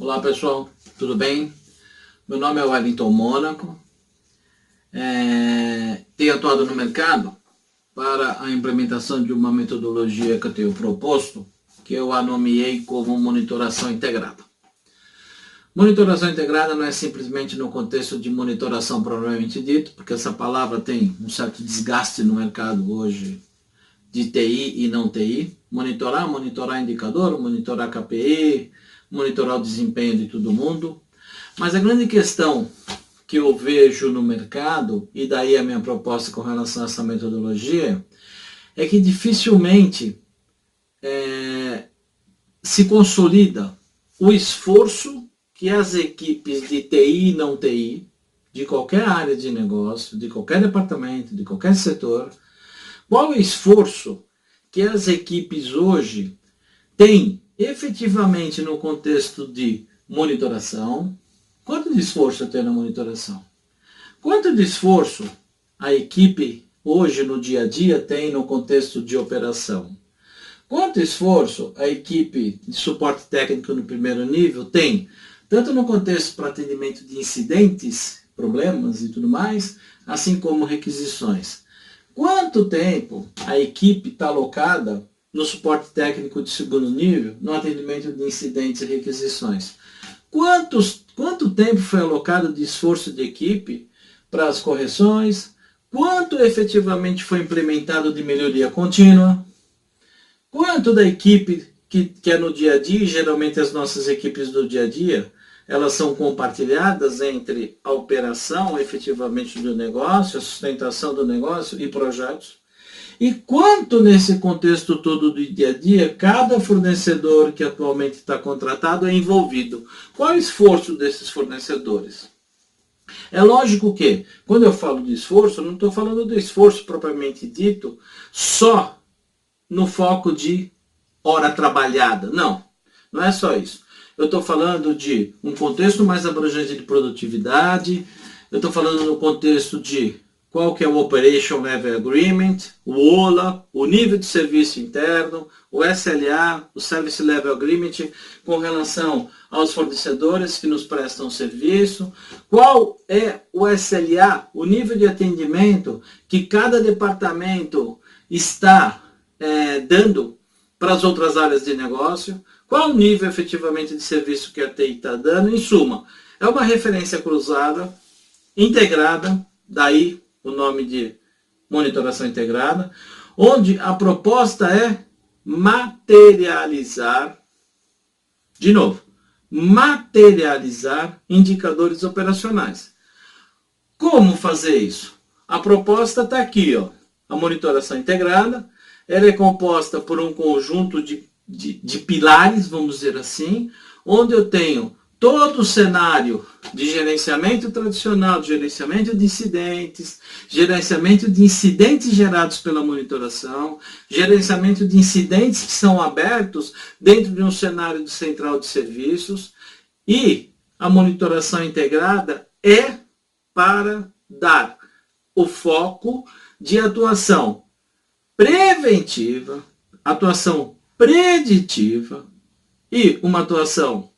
Olá pessoal, tudo bem? Meu nome é Wellington Mônaco, tenho atuado no mercado para a implementação de uma metodologia que eu tenho proposto, que eu a nomeei como monitoração integrada. Monitoração integrada não é simplesmente no contexto de monitoração propriamente dito, porque essa palavra tem um certo desgaste no mercado hoje de TI e não TI. Monitorar indicador, monitorar KPI, monitorar o desempenho de todo mundo. Mas a grande questão que eu vejo no mercado, e daí a minha proposta com relação a essa metodologia, é que dificilmente se consolida o esforço que as equipes de TI e não TI, de qualquer área de negócio, de qualquer departamento, de qualquer setor, qual é o esforço que as equipes hoje têm efetivamente no contexto de monitoração? Quanto de esforço tem na monitoração? Quanto de esforço a equipe hoje no dia a dia tem no contexto de operação? Quanto esforço a equipe de suporte técnico no primeiro nível tem, tanto no contexto para atendimento de incidentes, problemas e tudo mais, assim como requisições? Quanto tempo a equipe está alocada no suporte técnico de segundo nível, no atendimento de incidentes e requisições? Quanto tempo foi alocado de esforço de equipe para as correções? Quanto efetivamente foi implementado de melhoria contínua? Quanto da equipe que é no dia a dia, geralmente as nossas equipes do dia a dia, elas são compartilhadas entre a operação efetivamente do negócio, a sustentação do negócio e projetos? E quanto nesse contexto todo do dia a dia, cada fornecedor que atualmente está contratado é envolvido? Qual é o esforço desses fornecedores? É lógico que, quando eu falo de esforço, eu não estou falando do esforço propriamente dito só no foco de hora trabalhada. Não, não é só isso. Eu estou falando de um contexto mais abrangente de produtividade, eu estou falando no contexto de qual que é o Operation Level Agreement, o OLA, o nível de serviço interno, o SLA, o Service Level Agreement, com relação aos fornecedores que nos prestam serviço, qual é o SLA, o nível de atendimento que cada departamento está dando para as outras áreas de negócio, qual o nível efetivamente de serviço que a TI está dando. Em suma, é uma referência cruzada, integrada, daí o nome de monitoração integrada, onde a proposta é materializar, de novo, materializar indicadores operacionais. Como fazer isso? A proposta está aqui, ó, a monitoração integrada. Ela é composta por um conjunto de pilares, vamos dizer assim, onde eu tenho todo o cenário de gerenciamento tradicional, de gerenciamento de incidentes gerados pela monitoração, gerenciamento de incidentes que são abertos dentro de um cenário de central de serviços, e a monitoração integrada é para dar o foco de atuação preventiva, atuação preditiva e uma atuação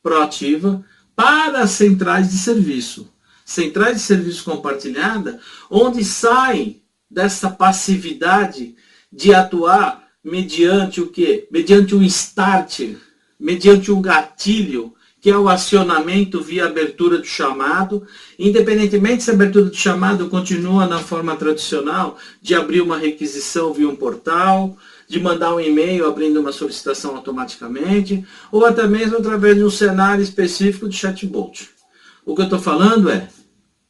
proativa para as centrais de serviço. Centrais de serviço compartilhada, onde sai dessa passividade de atuar mediante o quê? Mediante um start, mediante um gatilho, que é o acionamento via abertura do chamado, independentemente se a abertura do chamado continua na forma tradicional de abrir uma requisição via um portal, de mandar um e-mail abrindo uma solicitação automaticamente, ou até mesmo através de um cenário específico de chatbot. O que eu estou falando é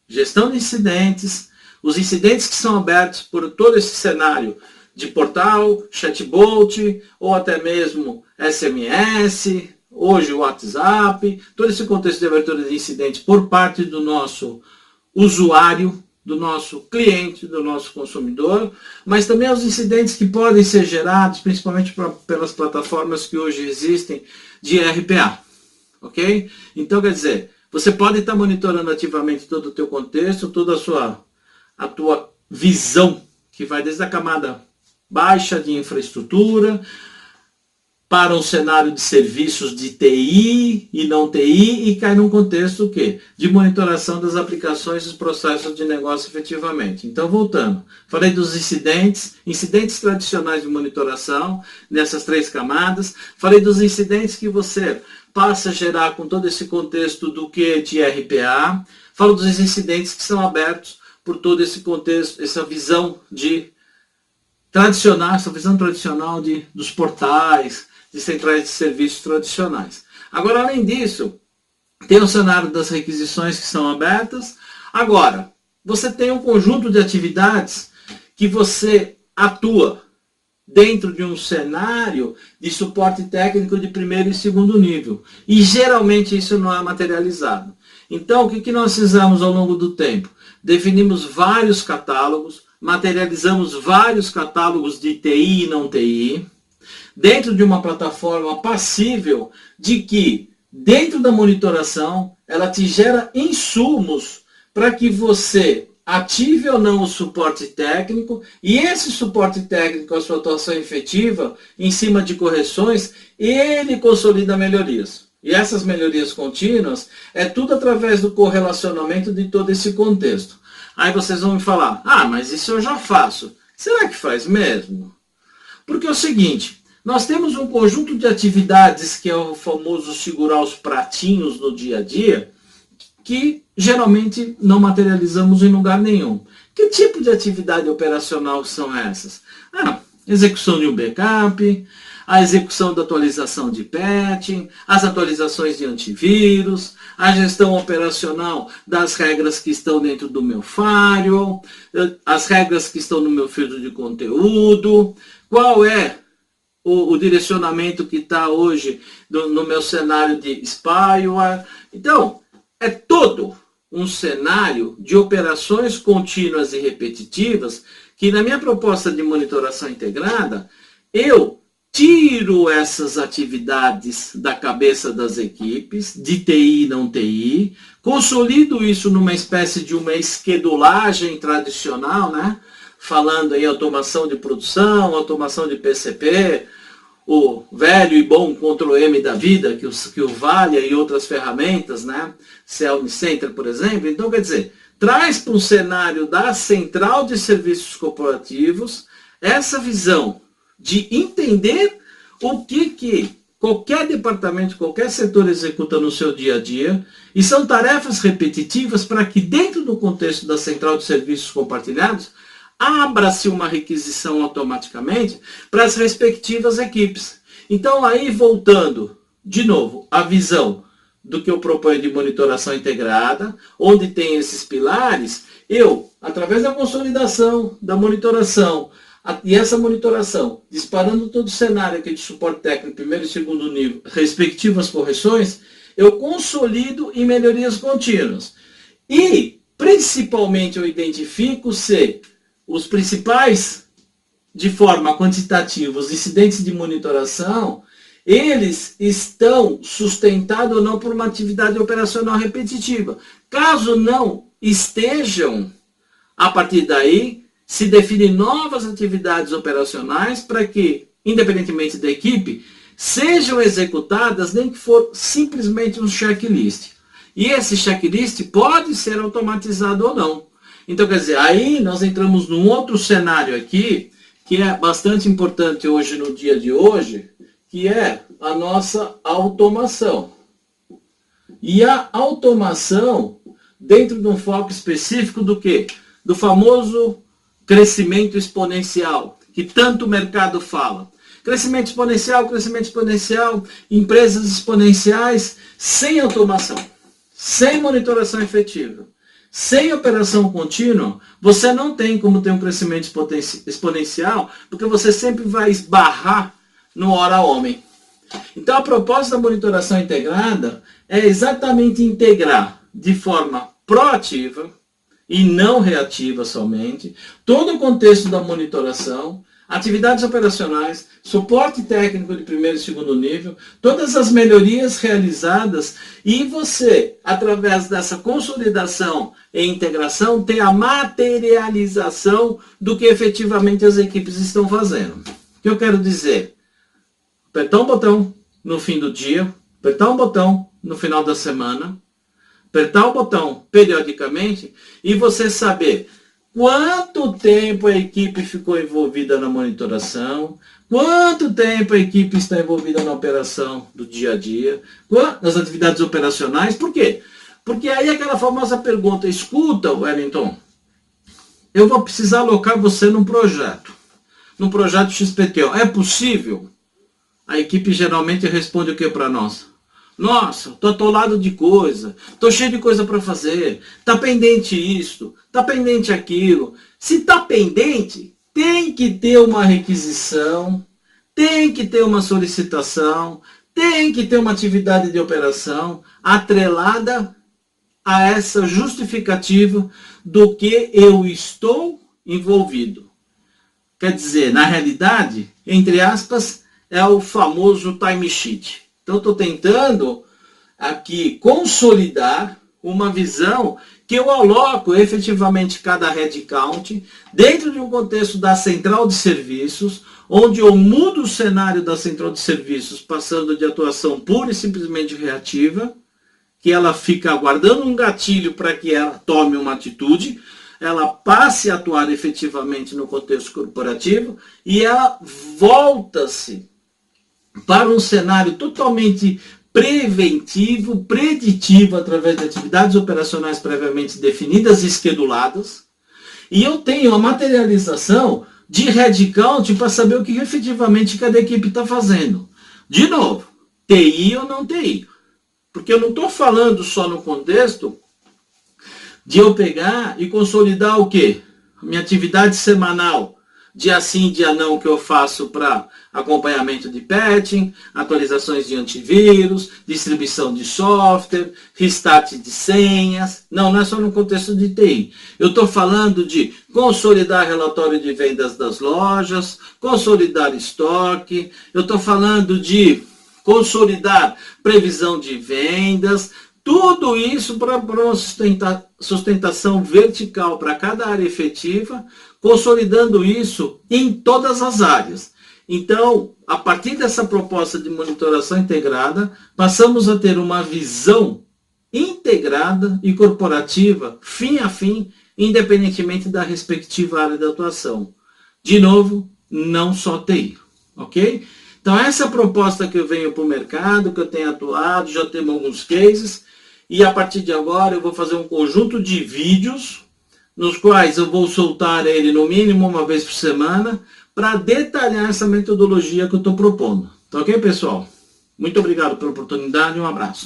gestão de incidentes, os incidentes que são abertos por todo esse cenário de portal, chatbot, ou até mesmo SMS, hoje o WhatsApp, todo esse contexto de abertura de incidentes por parte do nosso usuário, do nosso cliente, do nosso consumidor, mas também os incidentes que podem ser gerados, principalmente pelas plataformas que hoje existem de RPA, ok? Então, quer dizer, você pode estar monitorando ativamente todo o teu contexto, toda a tua visão, que vai desde a camada baixa de infraestrutura, para um cenário de serviços de TI e não TI e cai num contexto o quê? De monitoração das aplicações e dos processos de negócio efetivamente. Então, voltando, falei dos incidentes tradicionais de monitoração, nessas 3 camadas, falei dos incidentes que você passa a gerar com todo esse contexto do que de RPA, falo dos incidentes que são abertos por todo esse contexto, essa visão tradicional dos portais, de centrais de serviços tradicionais. Agora, além disso, tem o cenário das requisições que são abertas. Agora, você tem um conjunto de atividades que você atua dentro de um cenário de suporte técnico de primeiro e segundo nível. E geralmente isso não é materializado. Então, o que nós fizemos ao longo do tempo? Definimos vários catálogos, materializamos vários catálogos de TI e não TI, dentro de uma plataforma passível de que, dentro da monitoração, ela te gera insumos para que você ative ou não o suporte técnico, e esse suporte técnico, a sua atuação efetiva, em cima de correções, ele consolida melhorias. E essas melhorias contínuas é tudo através do correlacionamento de todo esse contexto. Aí vocês vão me falar, mas isso eu já faço. Será que faz mesmo? Porque é o seguinte, nós temos um conjunto de atividades que é o famoso segurar os pratinhos no dia a dia, que geralmente não materializamos em lugar nenhum. Que tipo de atividade operacional são essas? Execução de um backup, a execução da atualização de patching, as atualizações de antivírus, a gestão operacional das regras que estão dentro do meu firewall, as regras que estão no meu filtro de conteúdo, qual é o direcionamento que está hoje no meu cenário de spyware. Então, é todo um cenário de operações contínuas e repetitivas que, na minha proposta de monitoração integrada, eu tiro essas atividades da cabeça das equipes, de TI e não TI, consolido isso numa espécie de uma esquedulagem tradicional, né? Falando em automação de produção, automação de PCP, o velho e bom Ctrl+M da vida, que o Valia e outras ferramentas, né? Cell Center, por exemplo. Então, quer dizer, traz para um cenário da central de serviços corporativos essa visão de entender o que qualquer departamento, qualquer setor executa no seu dia a dia, e são tarefas repetitivas para que, dentro do contexto da central de serviços compartilhados, abra-se uma requisição automaticamente para as respectivas equipes. Então, aí, voltando, de novo, a visão do que eu proponho de monitoração integrada, onde tem esses pilares, eu, através da consolidação, da monitoração, e essa monitoração, disparando todo o cenário aqui de suporte técnico, primeiro e segundo nível, respectivas correções, eu consolido em melhorias contínuas. E, principalmente, eu identifico se os principais, de forma quantitativa, os incidentes de monitoração, eles estão sustentados ou não por uma atividade operacional repetitiva. Caso não estejam, a partir daí, se definem novas atividades operacionais para que, independentemente da equipe, sejam executadas, nem que for simplesmente um checklist. E esse checklist pode ser automatizado ou não. Então, quer dizer, aí nós entramos num outro cenário aqui, que é bastante importante hoje, no dia de hoje, que é a nossa automação. E a automação dentro de um foco específico do quê? Do famoso crescimento exponencial, que tanto o mercado fala. Crescimento exponencial, empresas exponenciais sem automação, sem monitoração efetiva, sem operação contínua, você não tem como ter um crescimento exponencial, porque você sempre vai esbarrar no hora homem. Então, a proposta da monitoração integrada é exatamente integrar de forma proativa e não reativa somente todo o contexto da monitoração, atividades operacionais, suporte técnico de primeiro e segundo nível, todas as melhorias realizadas, e você, através dessa consolidação e integração, tem a materialização do que efetivamente as equipes estão fazendo. O que eu quero dizer? apertar um botão no fim do dia, apertar um botão no final da semana, apertar o botão periodicamente e você saber quanto tempo a equipe ficou envolvida na monitoração, quanto tempo a equipe está envolvida na operação do dia a dia, nas atividades operacionais. Por quê? Porque aí aquela famosa pergunta, escuta, Wellington, eu vou precisar alocar você num projeto XPTO. É possível? A equipe geralmente responde o que para nós? Nossa, tô atolado de coisa, tô cheio de coisa para fazer, tá pendente isto, tá pendente aquilo. Se tá pendente, tem que ter uma requisição, tem que ter uma solicitação, tem que ter uma atividade de operação atrelada a essa justificativa do que eu estou envolvido. Quer dizer, na realidade, entre aspas, é o famoso timesheet. Então, estou tentando aqui consolidar uma visão que eu aloco efetivamente cada headcount dentro de um contexto da central de serviços, onde eu mudo o cenário da central de serviços, passando de atuação pura e simplesmente reativa, que ela fica aguardando um gatilho para que ela tome uma atitude, ela passe a atuar efetivamente no contexto corporativo e ela volta-se para um cenário totalmente preventivo, preditivo, através de atividades operacionais previamente definidas e esqueduladas. E eu tenho a materialização de headcount para saber o que efetivamente cada equipe está fazendo. De novo, TI ou não TI. Porque eu não estou falando só no contexto de eu pegar e consolidar o quê? Minha atividade semanal, dia sim, dia não, que eu faço para acompanhamento de patching, atualizações de antivírus, distribuição de software, restart de senhas. Não é só no contexto de TI. Eu estou falando de consolidar relatório de vendas das lojas, consolidar estoque, eu estou falando de consolidar previsão de vendas, tudo isso para uma sustentação vertical para cada área efetiva, consolidando isso em todas as áreas. Então, a partir dessa proposta de monitoração integrada, passamos a ter uma visão integrada e corporativa, fim a fim, independentemente da respectiva área de atuação. De novo, não só TI, ok? Então, essa é a proposta que eu venho para o mercado, que eu tenho atuado, já temos alguns cases, e a partir de agora eu vou fazer um conjunto de vídeos, nos quais eu vou soltar ele no mínimo uma vez por semana, para detalhar essa metodologia que eu estou propondo. Tá ok, pessoal? Muito obrigado pela oportunidade e um abraço.